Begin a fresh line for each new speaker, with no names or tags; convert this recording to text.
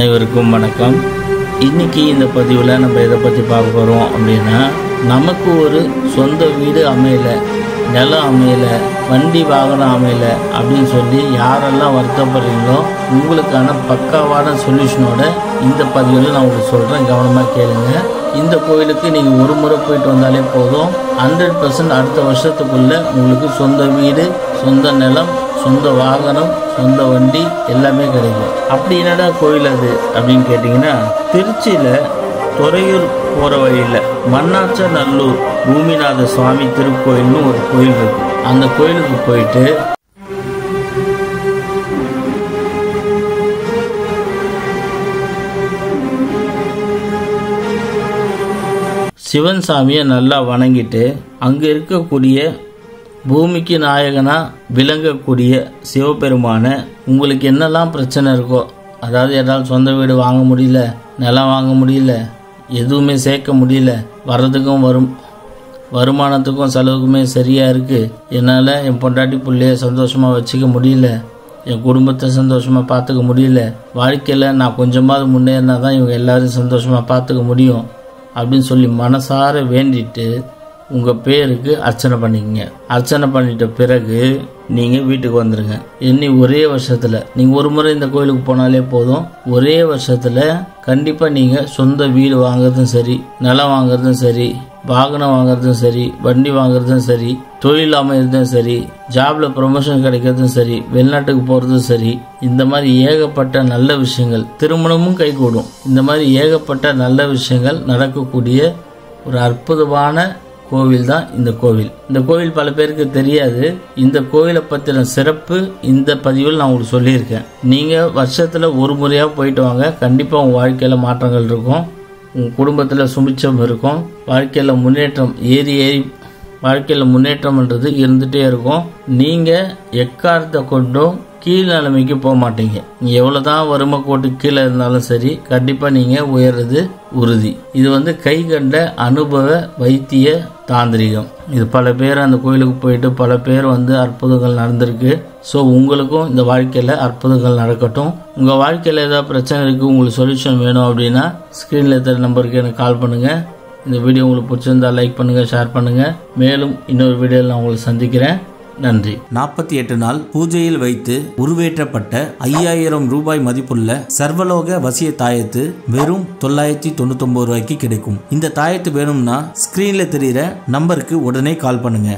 அனைவருக்கும் வணக்கம். இன்றைக்கி இந்த பதிவில் நம்ம எதை பற்றி பார்க்க போகிறோம் அப்படின்னா, நமக்கு ஒரு சொந்த வீடு அமையலை, நிலம் அமையலை, வண்டி வாகனம் அமையலை அப்படின்னு சொல்லி யாரெல்லாம் வருத்தப்படுறீங்களோ உங்களுக்கான பக்காவான சொல்யூஷனோட இந்த பதிவில் நான் உங்களுக்கு சொல்கிறேன். கவனமாக கேளுங்க. இந்த கோயிலுக்கு நீங்கள் ஒரு முறை போயிட்டு வந்தாலே போதும், 100% அடுத்த வருஷத்துக்குள்ளே உங்களுக்கு சொந்த வீடு, சொந்த நிலம், சொந்த வாகனம், சொந்த வண்டி எல்லாமே கிடைக்கும். அப்படி என்னடா கோயில் அது அப்படின்னு கேட்டிங்கன்னா, திருச்சியில் துறையூர் போகிற வழியில் மன்னாச்சநல்லூர் பூமிநாத சுவாமி திருக்கோயில்னு ஒரு கோயில் இருக்கு. அந்த கோயிலுக்கு போயிட்டு சிவன் சாமியை நல்லா வணங்கிட்டு அங்கே இருக்கக்கூடிய பூமிக்கு நாயகனாக விளங்கக்கூடிய சிவபெருமான உங்களுக்கு என்னெல்லாம் பிரச்சனை இருக்கோ, அதாவது ஏதாவது சொந்த வீடு வாங்க முடியல, நிலம் வாங்க முடியல, எதுவுமே சேர்க்க முடியல, வர்றதுக்கும் வருமானத்துக்கும் செலவுக்குமே சரியாக இருக்குது, என்னால் என் பொண்டாட்டி பிள்ளைய சந்தோஷமாக வச்சுக்க முடியல, என் குடும்பத்தை சந்தோஷமாக பார்த்துக்க முடியல, வாழ்க்கையில் நான் கொஞ்சமாவது முன்னேறினா தான் இவங்க எல்லாரும் சந்தோஷமாக பார்த்துக்க முடியும் அப்படின்னு சொல்லி மனசார வேண்டிட்டு உங்கள் பேருக்கு அர்ச்சனை பண்ணிக்கங்க. அர்ச்சனை பண்ணிட்ட பிறகு நீங்கள் வீட்டுக்கு வந்துடுங்க. ஒரே வருஷத்தில் நீங்கள் ஒரு முறை இந்த கோயிலுக்கு போனாலே போதும், ஒரே வருஷத்தில் கண்டிப்பாக நீங்கள் சொந்த வீடு வாங்குறதும் சரி, நிலம் வாங்குறதும் சரி, வாகனம் வாங்குறதும் சரி, வண்டி வாங்குறதும் சரி, தொழில் அமைகிறதும் சரி, ஜாப்ல ப்ரொமோஷன் கிடைக்கிறதும் சரி, வெளிநாட்டுக்கு போகிறதும் சரி, இந்த மாதிரி ஏகப்பட்ட நல்ல விஷயங்கள், திருமணமும் கைகூடும், இந்த மாதிரி ஏகப்பட்ட நல்ல விஷயங்கள் நடக்கக்கூடிய ஒரு அற்புதமான கோவில் தான் இந்த கோவில். இந்த கோவில் பல பேருக்கு தெரியாது. இந்த கோவிலை பற்றின சிறப்பு இந்த பதிவில் நான் உங்களுக்கு சொல்லியிருக்கேன். நீங்கள் வருஷத்தில் ஒரு முறையாக போயிட்டு வாங்க. கண்டிப்பாக உங்கள் வாழ்க்கையில் மாற்றங்கள் இருக்கும், உங்கள் குடும்பத்தில் சுபிட்சம் இருக்கும், வாழ்க்கையில் முன்னேற்றம் வாழ்க்கையில் முன்னேற்றம்ன்றது இருந்துகிட்டே இருக்கும். நீங்கள் எக்காரத்தை கொண்டும் கீழ் நிலைமைக்கு போக மாட்டீங்க. நீங்கள் எவ்வளோ தான் வறுமை கோட்டு கீழே இருந்தாலும் சரி, கண்டிப்பாக நீங்கள் உயர்றது உறுதி. இது கை கண்ட அனுபவ வைத்திய தாந்திரிகம். இது பல பேர் அந்த கோயிலுக்கு போயிட்டு பல பேர் அற்புதங்கள் நடந்திருக்கு. ஸோ உங்களுக்கும் இந்த வாழ்க்கையில் அற்புதங்கள் நடக்கட்டும். உங்கள் வாழ்க்கையில் ஏதாவது பிரச்சனை இருக்குது, உங்களுக்கு சொல்யூஷன் வேணும் அப்படின்னா ஸ்க்ரீனில் இருக்கிற நம்பருக்கு எனக்கு கால் பண்ணுங்கள். இந்த வீடியோ உங்களுக்கு பிடிச்சிருந்தா லைக் பண்ணுங்கள், ஷேர் பண்ணுங்கள். மேலும் இன்னொரு வீடியோவில் நான் உங்களை சந்திக்கிறேன். நன்றி.
48 நாள் பூஜையில் வைத்து உருவேற்றப்பட்ட 5000 ரூபாய் மதிப்புள்ள சர்வலோக வசிய தாயத்து வெறும் 999 ரூபாய்க்கு கிடைக்கும். இந்த தாயத்து வேணும்னா ஸ்கிரீன்ல தெரிகிற நம்பருக்கு உடனே கால் பண்ணுங்க.